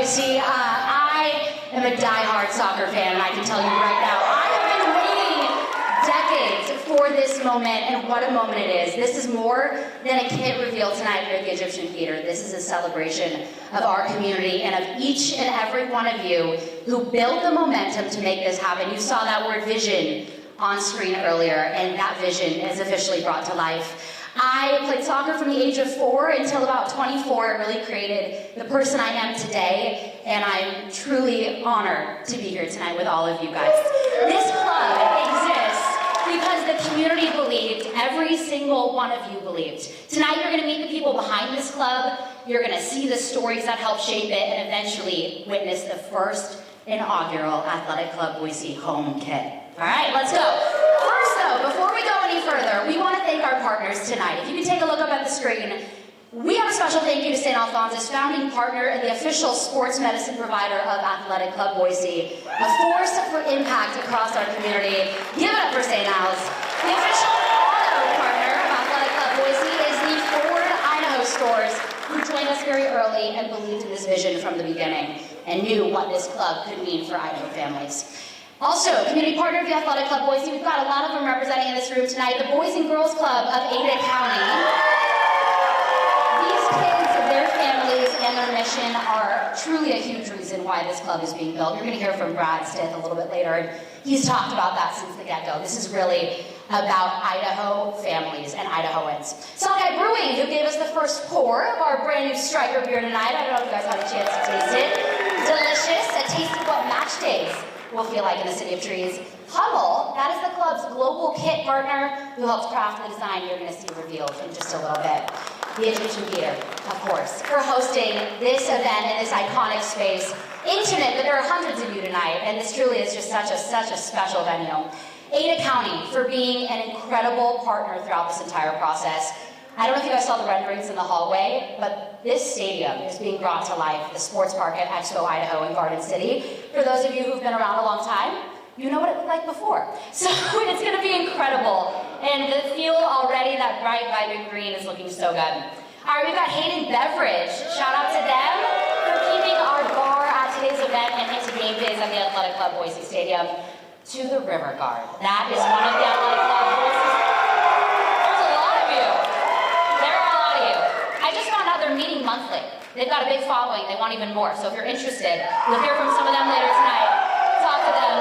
Boise. I am a diehard soccer fan, and I can tell you right now, I have been waiting decades for this moment, and what a moment it is. This is more than a kit reveal tonight here at the Egyptian Theater. This is a celebration of our community and of each and every one of you who built the momentum to make this happen. You saw that word vision on screen earlier, and that vision is officially brought to life. I played soccer from the age of 4 until about 24. It really created the person I am today, and I'm truly honored to be here tonight with all of you guys. This club exists because the community believed, every single one of you believed. Tonight you're going to meet the people behind this club, you're going to see the stories that helped shape it, and eventually witness the first inaugural Athletic Club Boise home kit. All right, let's go. First though, before we go any further, we want to thank our partners tonight. If you can take a look up at the screen, we have a special thank you to St. Alphonsus, founding partner and the official sports medicine provider of Athletic Club Boise, a force for impact across our community. Give it up for St. Al's. The official auto partner of Athletic Club Boise is the Ford Idaho stores, who joined us very early and believed in this vision from the beginning and knew what this club could mean for Idaho families. Also, community partner of the Athletic Club Boise, we've got a lot of them representing in this room tonight, the Boys and Girls Club of Ada County. These kids, their families, and their mission are truly a huge reason why this club is being built. You're going to hear from Brad Stith a little bit later, and he's talked about that since the get-go. This is really about Idaho families and Idahoans. Sockeye Brewing, who gave us the first pour of our brand new Striker beer tonight. I don't know if you guys had a chance to taste it. Delicious, a taste of what match days will feel like in the City of Trees. Huddle, that is the club's global kit partner who helps craft the design you're going to see revealed in just a little bit. The Egyptian Theater, of course, for hosting this event in this iconic space. Intimate, but there are hundreds of you tonight, and this truly is just such a special venue. Ada County for being an incredible partner throughout this entire process. I don't know if you guys saw the renderings in the hallway, but this stadium is being brought to life, the sports park at Expo Idaho in Garden City. For those of you who've been around a long time, you know what it looked like before. So it's going to be incredible. And the field already, that bright, vibrant green is looking so good. All right, we've got Hayden Beverage. Shout out to them for keeping our bar at today's event and into game days at the Athletic Club Boise Stadium. To the River Guard. That is one of the Athletic Club Boise. There's a lot of you. There are a lot of you. I just found out they're meeting monthly. They've got a big following. They want even more. So if you're interested, we'll hear from some of them later tonight. Talk to them.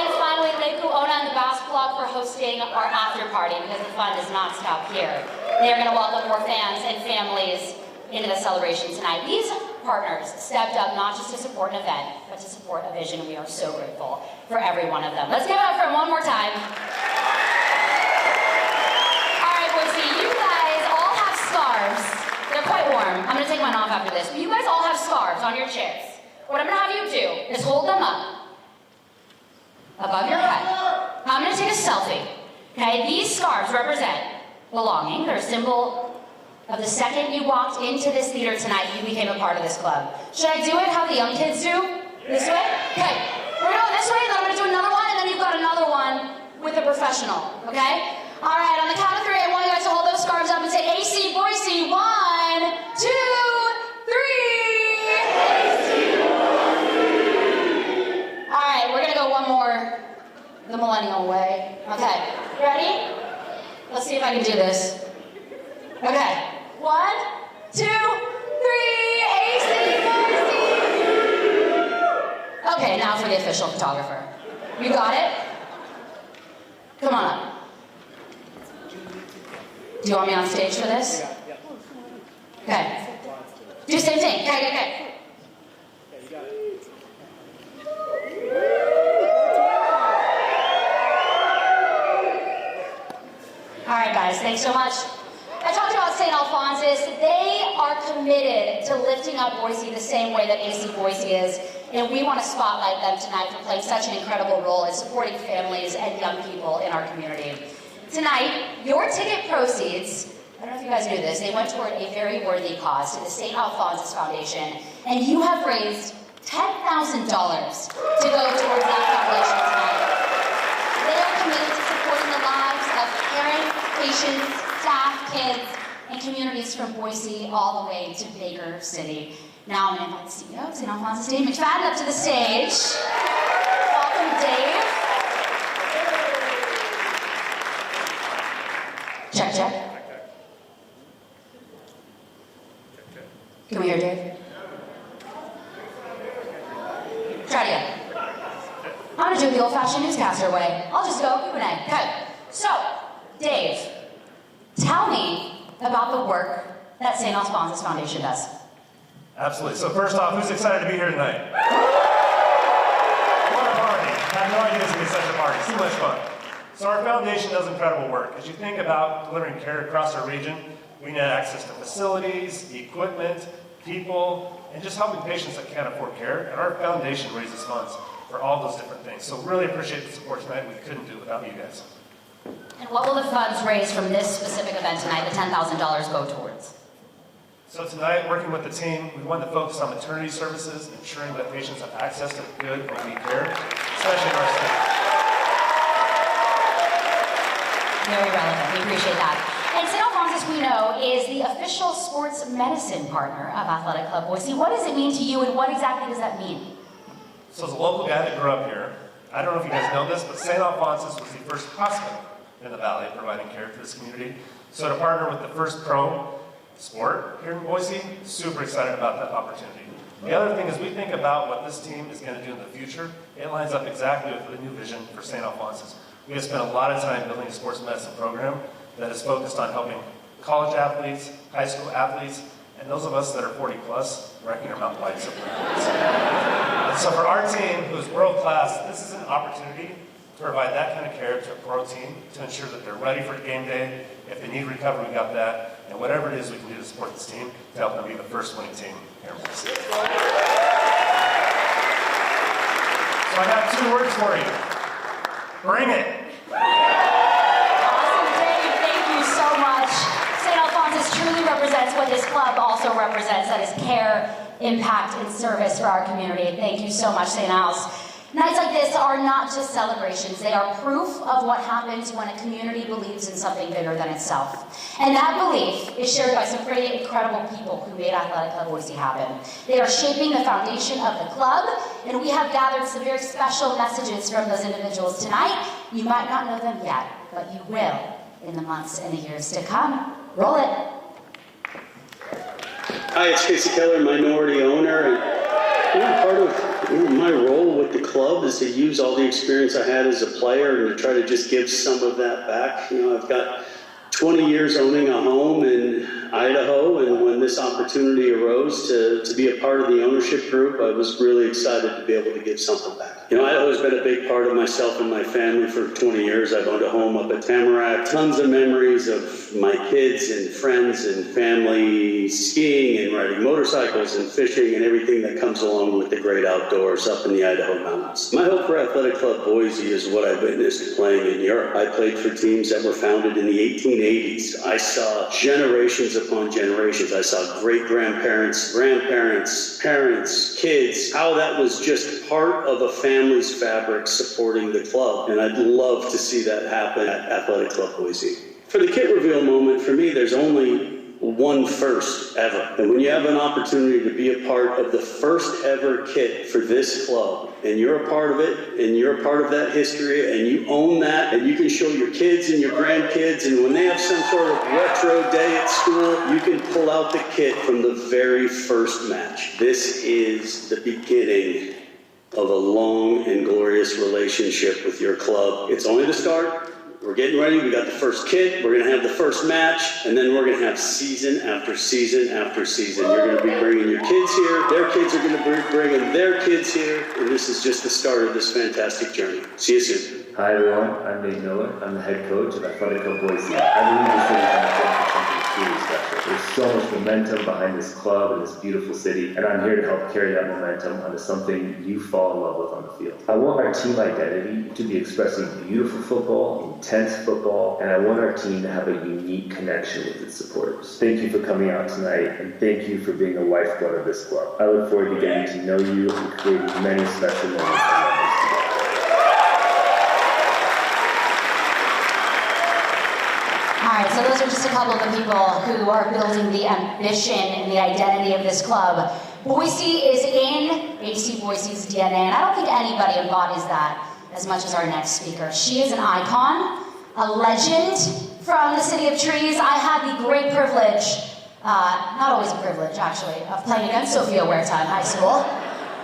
And finally, Lake Ona and the Bass Club for hosting our after party, because the fun does not stop here. They are going to welcome more fans and families into the celebration tonight. These partners stepped up not just to support an event, but to support a vision. We are so grateful for every one of them. Let's give it up for them one more time. All right, Boise, you guys all have scarves. They're quite warm. I'm going to take mine off after this. But you guys all have scarves on your chairs. What I'm going to have you do is hold them up above your head. I'm going to take a selfie. Okay, these scarves represent belonging. They're a symbol of the second you walked into this theater tonight, you became a part of this club. Should I do it how the young kids do? This way? Okay. We're going this way, and then I'm going to do another one, and then you've got another one with a professional, okay? All right, on the count of 3, I want you guys to hold those scarves up and say, AC Boise, 1, 2, 3. AC Boise. All right, we're going to go one more the millennial way. Okay, ready? Let's see if I can do this. Okay. 1, 2, 3, AC Boise! Okay, now for the official photographer. You got it? Come on up. Do you want me on stage for this? Okay. Do the same thing. Okay. All right, guys, thanks so much. I talked about St. Alphonsus. They are committed to lifting up Boise the same way that AC Boise is, and we want to spotlight them tonight for playing such an incredible role in supporting families and young people in our community. Tonight, your ticket proceeds, I don't know if you guys knew this, they went toward a very worthy cause to the St. Alphonsus Foundation, and you have raised $10,000 to go towards that foundation tonight. They are committed to supporting the lives of parents, patients, staff, kids, and communities from Boise all the way to Baker City. Now I'm going to invite the CEO of St. Alphonsus, Dave McFadden, up to the stage. Welcome, Dave. Check, check. Can we hear Dave? Try it again. I'm going to do it the old-fashioned newscaster way. I'll just go Q&A. Okay. So, Dave, tell me about the work that St. Alphonsus Foundation does. Absolutely. So first off, who's excited to be here tonight? What a party. I had no idea this would be such a party. So much fun. So our foundation does incredible work. As you think about delivering care across our region, we need access to facilities, equipment, people, and just helping patients that can't afford care. And our foundation raises funds for all those different things. So really appreciate the support tonight. We couldn't do it without you guys. And what will the funds raised from this specific event tonight, the $10,000, go towards? So tonight, working with the team, we want to focus on maternity services, ensuring that patients have access to good and needy care, especially in our state. Very relevant. We appreciate that. And St. Alphonsus, we know, is the official sports medicine partner of Athletic Club Boise. What does it mean to you, and what exactly does that mean? So as a local guy that grew up here, I don't know if you guys know this, but St. Alphonsus was the first hospital in the valley providing care to this community. So to partner with the first pro sport here in Boise, super excited about that opportunity. The other thing is we think about what this team is going to do in the future. It lines up exactly with the new vision for St. Alphonsus. We have spent a lot of time building a sports medicine program that is focused on helping college athletes, high school athletes, and those of us that are 40 plus, wrecking our mountain bikes up there. And so for our team, who is world class, this is an opportunity to provide that kind of care to a pro team to ensure that they're ready for game day. If they need recovery, we got that. And whatever it is we can do to support this team to help them be the first winning team here in Boise. So I have 2 words for you. Bring it. Awesome, Dave. Thank you so much. St. Alphonsus truly represents what this club also represents, that is care, impact, and service for our community. Thank you so much, St. Al's. Nights like this are not just celebrations. They are proof of what happens when a community believes in something bigger than itself. And that belief is shared by some pretty incredible people who made Athletic Club Boise happen. They are shaping the foundation of the club, and we have gathered some very special messages from those individuals tonight. You might not know them yet, but you will in the months and the years to come. Roll it. Hi, it's Casey Keller, minority owner, and part of my role with the club is to use all the experience I had as a player and to try to just give some of that back. I've got 20 years owning a home in Idaho, and when this opportunity arose to be a part of the ownership group, I was really excited to be able to give something back. Idaho's been a big part of myself and my family for 20 years. I've owned a home up at Tamarack. Tons of memories of my kids and friends and family skiing and riding motorcycles and fishing and everything that comes along with the great outdoors up in the Idaho mountains. My hope for Athletic Club Boise is what I witnessed playing in Europe. I played for teams that were founded in the 1880s. I saw generations upon generations. I saw great-grandparents, grandparents, parents, kids, how that was just part of a family's fabric supporting the club. And I'd love to see that happen at Athletic Club Boise. For the kit reveal moment, for me, there's only one first ever. And when you have an opportunity to be a part of the first ever kit for this club, and you're a part of it, and you're a part of that history, and you own that, and you can show your kids and your grandkids, and when they have some sort of retro day at school, you can pull out the kit from the very first match. This is the beginning of a long and glorious relationship with your club. It's only the start. We're getting ready. We got the first kit. We're going to have the first match. And then we're going to have season after season after season. You're going to be bringing your kids here. Their kids are going to be bringing their kids here. And this is just the start of this fantastic journey. See you soon. Hi everyone, I'm Nate Miller. I'm the head coach of Athletic Club Boise. I believe this city is on for something truly special. There's so much momentum behind this club and this beautiful city, and I'm here to help carry that momentum onto something you fall in love with on the field. I want our team identity to be expressing beautiful football, intense football, and I want our team to have a unique connection with its supporters. Thank you for coming out tonight, and thank you for being the lifeblood of this club. I look forward to getting to know you and creating many special moments together. All right, so those are just a couple of the people who are building the ambition and the identity of this club. Boise is in AC Boise's DNA, and I don't think anybody embodies that as much as our next speaker. She is an icon, a legend from the City of Trees. I had the great privilege, not always a privilege actually, of playing against Sophia Huerta in high school.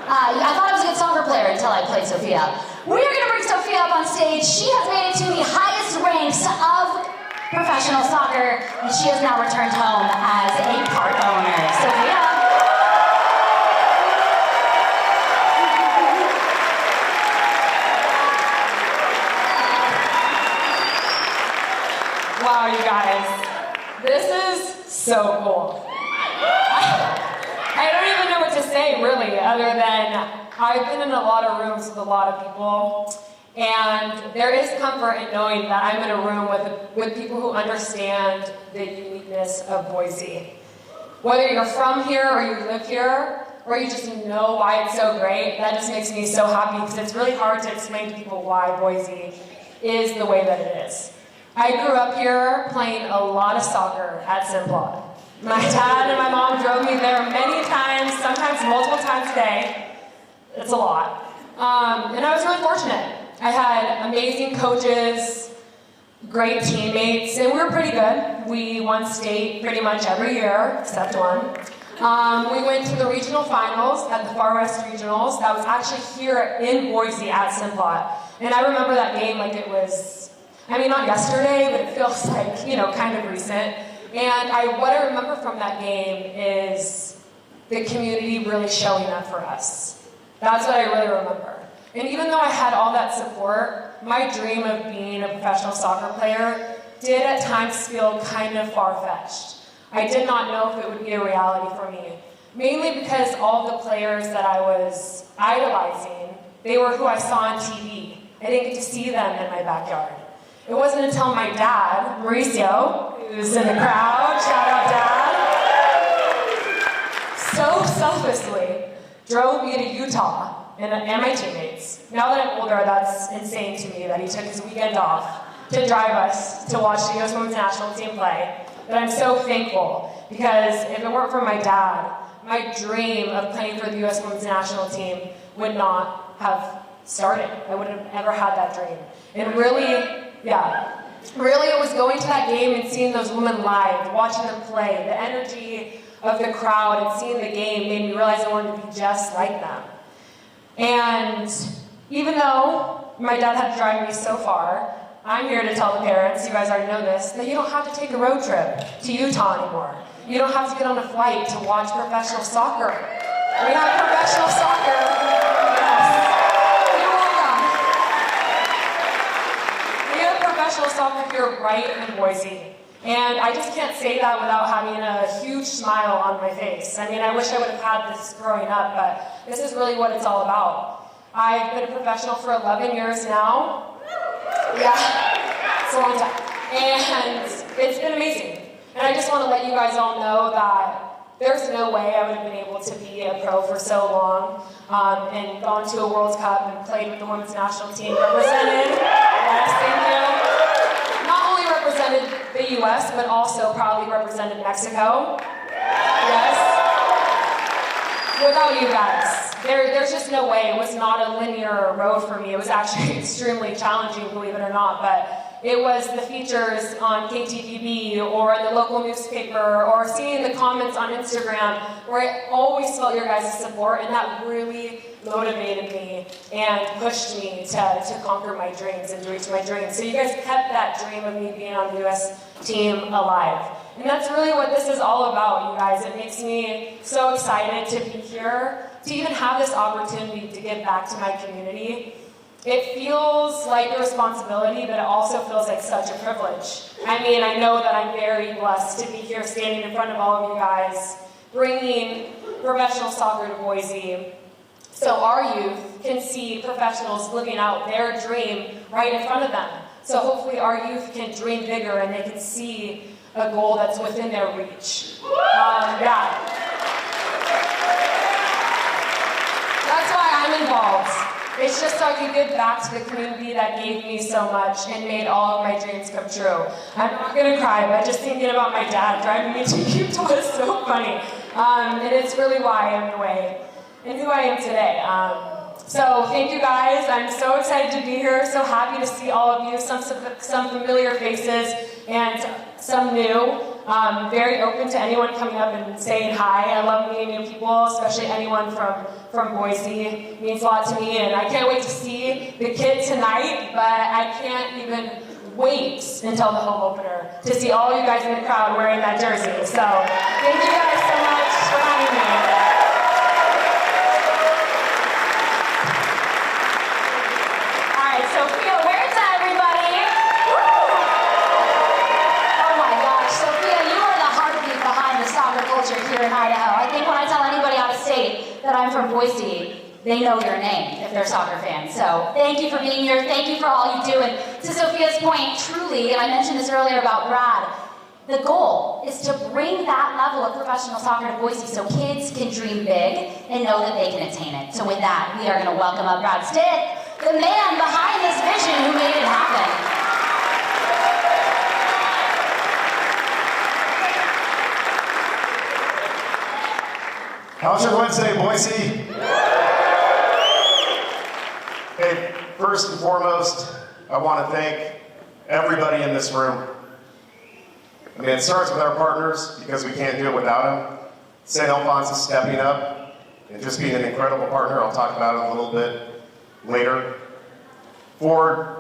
I thought I was a good soccer player until I played Sophia. We are going to bring Sophia up on stage. She has made it to the highest ranks of professional soccer, and she has now returned home as a part owner. Sophia. Wow, you guys, this is so cool. I don't even know what to say, really, other than I've been in a lot of rooms with a lot of people, and there is comfort in knowing that I'm in a room with people who understand the uniqueness of Boise. Whether you're from here or you live here, or you just know why it's so great, that just makes me so happy, because it's really hard to explain to people why Boise is the way that it is. I grew up here playing a lot of soccer at Simplot. My dad and my mom drove me there many times, sometimes multiple times a day. It's a lot. And I was really fortunate. I had amazing coaches, great teammates, and we were pretty good. We won state pretty much every year, except one. We went to the regional finals at the Far West Regionals. That was actually here in Boise at Simplot. And I remember that game like it was, I mean, not yesterday, but it feels like, you know, kind of recent. And what I remember from that game is the community really showing up for us. That's what I really remember. And even though I had all that support, my dream of being a professional soccer player did at times feel kind of far-fetched. I did not know if it would be a reality for me. Mainly because all the players that I was idolizing, they were who I saw on TV. I didn't get to see them in my backyard. It wasn't until my dad, Mauricio, who's in the crowd, shout out Dad, so selflessly drove me to Utah and my teammates. Now that I'm older, that's insane to me that he took his weekend off to drive us to watch the U.S. Women's National Team play. But I'm so thankful, because if it weren't for my dad, my dream of playing for the U.S. Women's National Team would not have started. I wouldn't have ever had that dream. And really, really it was going to that game and seeing those women live, watching them play, the energy of the crowd and seeing the game made me realize I wanted to be just like them. And even though my dad had to drive me so far, I'm here to tell the parents, you guys already know this, that you don't have to take a road trip to Utah anymore. You don't have to get on a flight to watch professional soccer. We have professional soccer. Yes. You're welcome. We have professional soccer here right in Boise. And I just can't say that without having a huge smile on my face. I mean, I wish I would have had this growing up, but this is really what it's all about. I've been a professional for 11 years now. Yeah, it's a long time. And it's been amazing. And I just want to let you guys all know that there's no way I would have been able to be a pro for so long and gone to a World Cup and played with the women's national team, represented, yes, thank you. Not only represented the US, but also proudly represented Mexico. Yes. Without you guys. There's just no way. It was not a linear road for me. It was actually extremely challenging, believe it or not, but it was the features on KTVB or in the local newspaper or seeing the comments on Instagram where I always felt your guys' support, and that really motivated me and pushed me to conquer my dreams and to reach my dreams. So you guys kept that dream of me being on the U.S. team alive. And that's really what this is all about, you guys. It makes me so excited to be here, to even have this opportunity to give back to my community. It feels like a responsibility, but it also feels like such a privilege. I mean, I know that I'm very blessed to be here standing in front of all of you guys, bringing professional soccer to Boise, so our youth can see professionals living out their dream right in front of them. So hopefully our youth can dream bigger and they can see a goal that's within their reach. That's why I'm involved. It's just so I can give back to the community that gave me so much and made all of my dreams come true. I'm not gonna cry, but just thinking about my dad driving me to Utah is so funny. And it's really why I am the way and who I am today. So thank you guys. I'm so excited to be here. So happy to see all of you. Some familiar faces and some new. Very open to anyone coming up and saying hi. I love meeting new people, especially anyone from Boise. It means a lot to me, and I can't wait to see the kid tonight, but I can't even wait until the home opener to see all you guys in the crowd wearing that jersey. So thank you guys so much for having me. Sophia, where's everybody? Woo! Oh my gosh, Sophia, you are the heartbeat behind the soccer culture here in Idaho. I think when I tell anybody out of state that I'm from Boise, they know your name if they're soccer fans. So thank you for being here. Thank you for all you do. And to Sophia's point, truly, and I mentioned this earlier about Brad, the goal is to bring that level of professional soccer to Boise so kids can dream big and know that they can attain it. So with that, we are going to welcome up Brad Stitt, the man behind this vision who made it happen. How's your Wednesday, Boise? Hey, first and foremost, I want to thank everybody in this room. I mean, it starts with our partners because we can't do it without them. St. Alphonse is stepping up and just being an incredible partner. I'll talk about it a little bit later. Ford,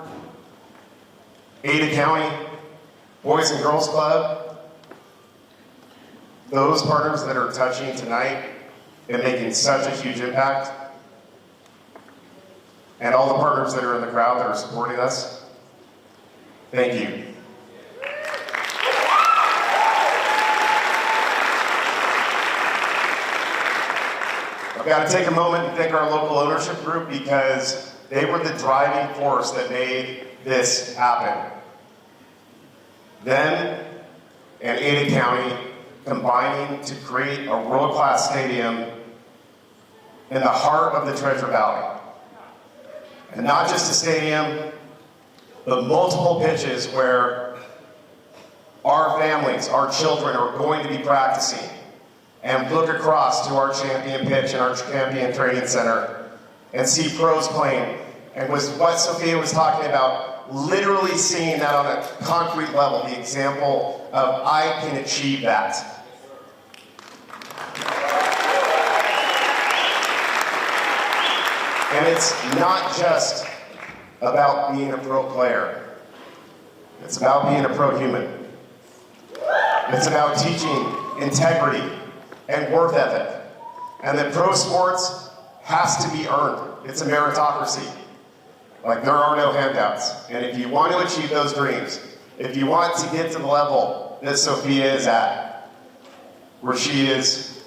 Ada County, Boys and Girls Club, those partners that are touching tonight and making such a huge impact, and all the partners that are in the crowd that are supporting us, thank you. I've got to take a moment and thank our local ownership group because they were the driving force that made this happen. Them and Ada County combining to create a world-class stadium in the heart of the Treasure Valley. And not just a stadium, but multiple pitches where our families, our children are going to be practicing and look across to our champion pitch and our champion training center and see pros playing. And was what Sophia was talking about, literally seeing that on a concrete level, the example of I can achieve that. And it's not just about being a pro player. It's about being a pro human. It's about teaching integrity and work ethic. And that pro sports has to be earned. It's a meritocracy. Like, there are no handouts. And if you want to achieve those dreams, if you want to get to the level that Sophia is at, where she is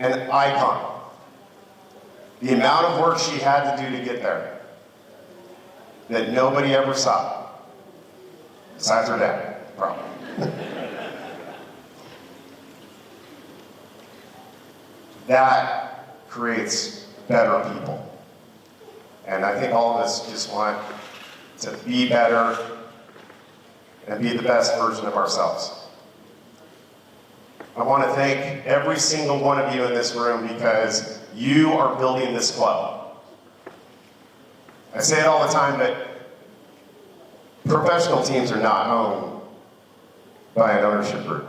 an icon, the amount of work she had to do to get there that nobody ever saw, besides her dad, probably. That creates better people. And I think all of us just want to be better and be the best version of ourselves. I want to thank every single one of you in this room because you are building this club. I say it all the time, but professional teams are not owned by an ownership group.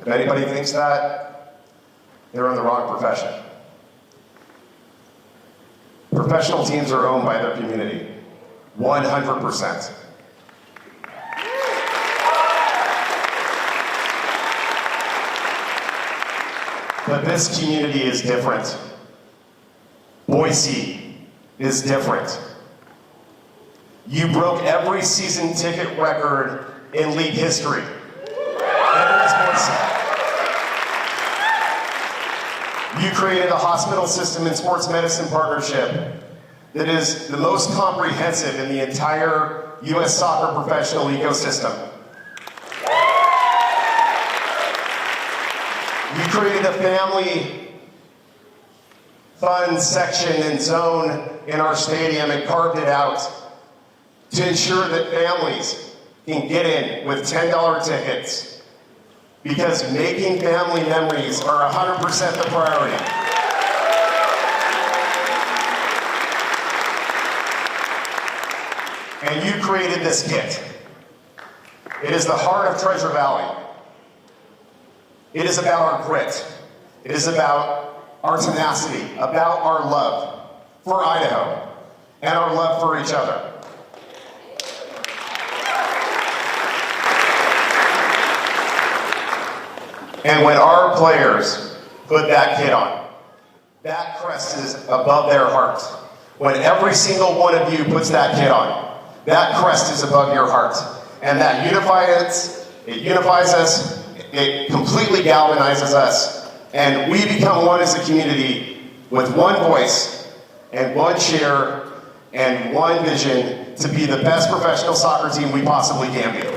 If anybody thinks that, they're in the wrong profession. Professional teams are owned by their community, 100%. But this community is different. Boise is different. You broke every season ticket record in league history. That is Boise. You created a hospital system and sports medicine partnership that is the most comprehensive in the entire U.S. soccer professional ecosystem. You created a family fun section and zone in our stadium and carved it out to ensure that families can get in with $10 tickets because making family memories are 100% the priority. And you created this kit. It is the heart of Treasure Valley. It is about our grit. It is about our tenacity, about our love for Idaho, and our love for each other. And when our players put that kit on, that crest is above their heart. When every single one of you puts that kit on, that crest is above your heart. And that unifies us, it completely galvanizes us, and we become one as a community with one voice and one cheer and one vision to be the best professional soccer team we possibly can be.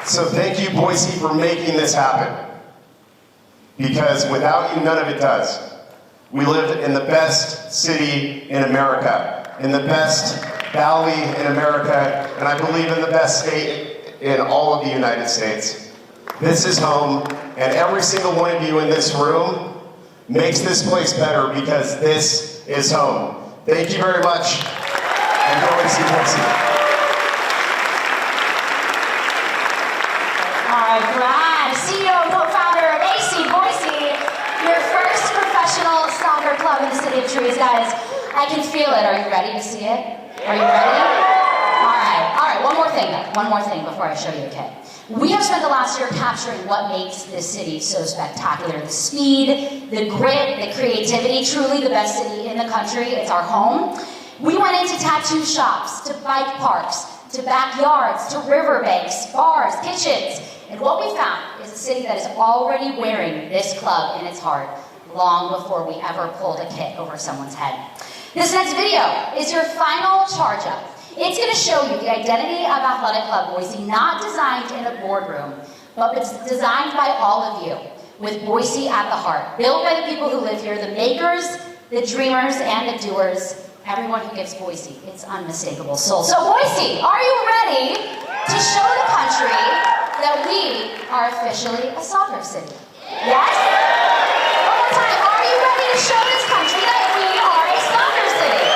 So thank you, Boise, for making this happen. Because without you, none of it does. We live in the best city in America, in the best valley in America, and I believe in the best state in all of the United States. This is home, and every single one of you in this room makes this place better because this is home. Thank you very much, and go and see Boise. All right, Brad, CEO and co-founder of AC Boise, your first professional soccer club in the city of trees. Guys, I can feel it. Are you ready to see it? Are you ready? All right, one more thing before I show you the kit. We have spent the last year capturing what makes this city so spectacular. The speed, the grit, the creativity, truly the best city in the country. It's our home. We went into tattoo shops, to bike parks, to backyards, to riverbanks, bars, kitchens. And what we found is a city that is already wearing this club in its heart long before we ever pulled a kit over someone's head. This next video is your final charge up. It's going to show you the identity of Athletic Club Boise, not designed in a boardroom, but it's designed by all of you, with Boise at the heart. Built by the people who live here, the makers, the dreamers, and the doers, everyone who gives Boise its unmistakable soul. So Boise, are you ready to show the country that we are officially a soccer city? Yes? One more time, are you ready to show this country that we are a soccer city?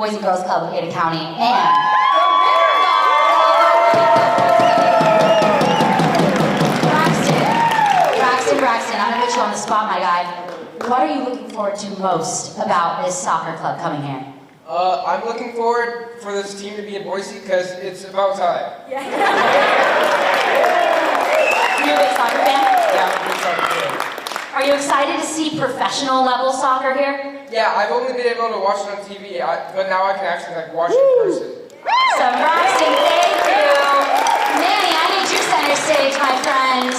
Boise Girls Club of Ada County, and the River God, Braxton, I'm gonna put you on the spot, my guy. What are you looking forward to most about this soccer club coming here? I'm looking forward for this team to be in Boise because it's about time. You're a big soccer fan? Yeah, I'm a big soccer fan. Are you excited to see professional level soccer here? Yeah, I've only been able to watch it on TV, but now I can actually watch it in person. So Braxton, thank you. Manny, I need you center stage, my friend.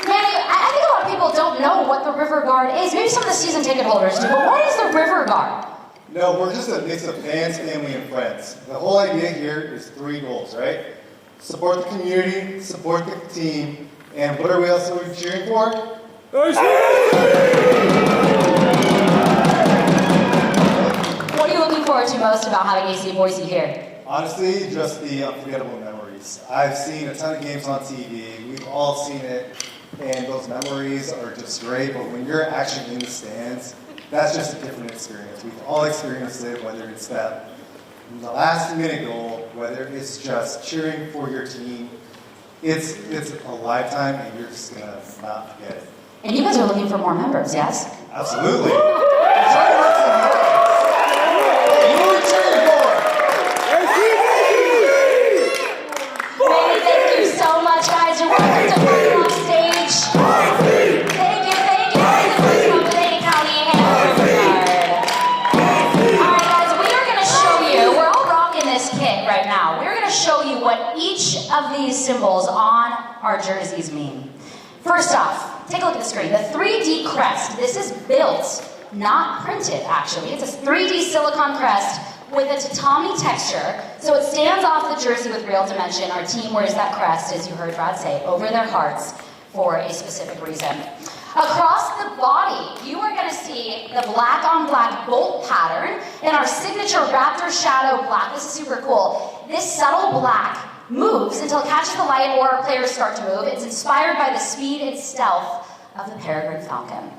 Manny, I think a lot of people don't know what the River Guard is. Maybe some of the season ticket holders do, but what is the River Guard? No, we're just a mix of fans, family, and friends. The whole idea here is 3 goals, right? Support the community, support the team, and what else are we cheering for? What are you looking forward to most about having AC Boise here? Honestly, just the unforgettable memories. I've seen a ton of games on TV. We've all seen it, and those memories are just great. But when you're actually in the stands, that's just a different experience. We've all experienced it, whether it's that last-minute goal, whether it's just cheering for your team. It's a lifetime, and you're just gonna not forget it. And you guys are looking for more members, yes? Absolutely. Who are we cheering for? Manny, thank you so much, guys. You're welcome to partner off stage. Thank you. From Ada County and River Guard. All right, guys, we are going to show you, we're all rocking this kit right now. We're going to show you what each of these symbols on our jerseys mean. First off, take a look at the screen. The 3D crest. This is built, not printed, actually. It's a 3D silicone crest with a tatami texture, so it stands off the jersey with real dimension. Our team wears that crest, as you heard Brad say, over their hearts for a specific reason. Across the body, you are going to see the black-on-black bolt pattern and our signature Raptor Shadow black. This is super cool. This subtle black moves until it catches the light or our players start to move. It's inspired by the speed and stealth of the peregrine falcon.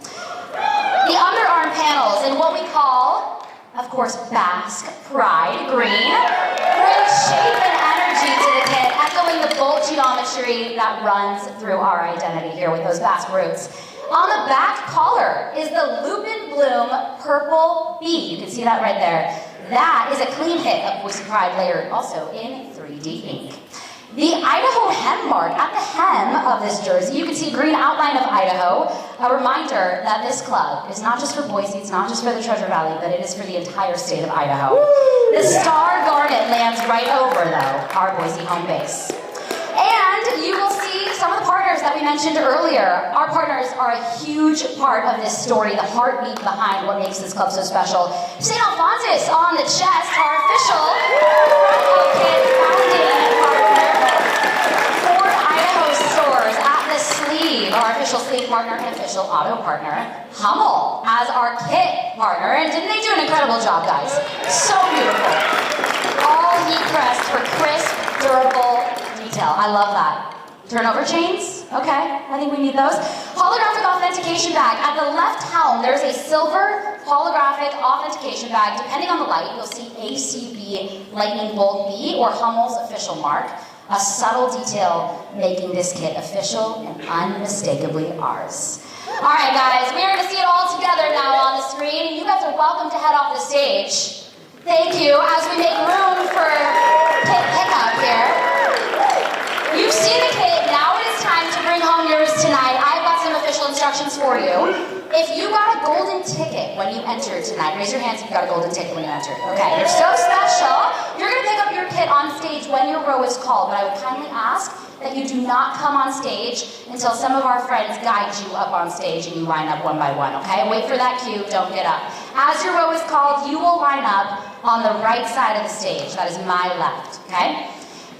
The underarm panels in what we call, of course, Basque Pride Green, bring shape and energy to the kit, echoing the bolt geometry that runs through our identity here with those Basque roots. On the back collar is the Lupin Bloom Purple Bee. You can see that right there. That is a clean hit of Boise Pride layered also in 3D ink. The Idaho hem mark at the hem of this jersey, you can see green outline of Idaho, a reminder that this club is not just for Boise, it's not just for the Treasure Valley, but it is for the entire state of Idaho. The star garnet lands right over, though, our Boise home base. And you will see some of the partners that we mentioned earlier. Our partners are a huge part of this story, the heartbeat behind what makes this club so special. St. Alphonsus on the chest, our official founding partner. Ford Idaho stores at the sleeve, our official sleeve partner and official auto partner. Hummel as our kit partner. And didn't they do an incredible job, guys? So beautiful. All heat pressed for crisp, durable detail. I love that. Turnover chains? Okay, I think we need those. Holographic authentication bag. At the left helm, there's a silver holographic authentication bag. Depending on the light, you'll see ACB Lightning Bolt B or Hummel's official mark. A subtle detail making this kit official and unmistakably ours. All right, guys, we're going to see it all together now on the screen. You guys are welcome to head off the stage. Thank you. As we make room for kit pickup here. You've seen the kit. Now it is time to bring home yours tonight. I've got some official instructions for you. If you got a golden ticket when you entered tonight, raise your hands if you got a golden ticket when you entered. Okay, you're so special. You're going to pick up your kit on stage when your row is called, but I would kindly ask that you do not come on stage until some of our friends guide you up on stage and you line up one by one, okay? Wait for that cue, don't get up. As your row is called, you will line up on the right side of the stage. That is my left, okay?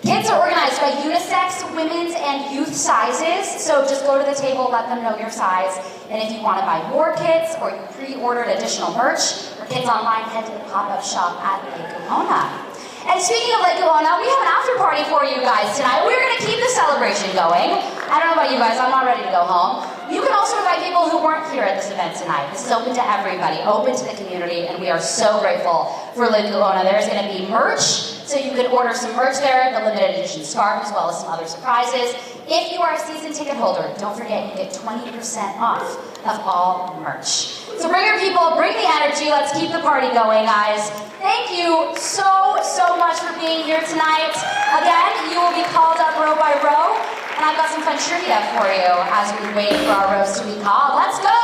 Kits are organized by unisex, women's, and youth sizes, so just go to the table, let them know your size, and if you want to buy more kits or you pre-ordered additional merch or kits online, head to the pop-up shop at Lake Ohana. And speaking of Lake Ohana, we have an after party for you guys tonight. We're going to keep the celebration celebration going. I don't know about you guys, I'm not ready to go home. You can also invite people who weren't here at this event tonight. This is open to everybody, open to the community, and we are so grateful for Laguna. There's going to be merch, so you can order some merch there, the limited edition scarf, as well as some other surprises. If you are a season ticket holder, don't forget you get 20% off of all merch. So bring your people, bring the energy, let's keep the party going, guys. Thank you so much for being here tonight. Again, you will be called up row by row, and I've got some fun trivia for you as we wait for our rows to be called. Let's go!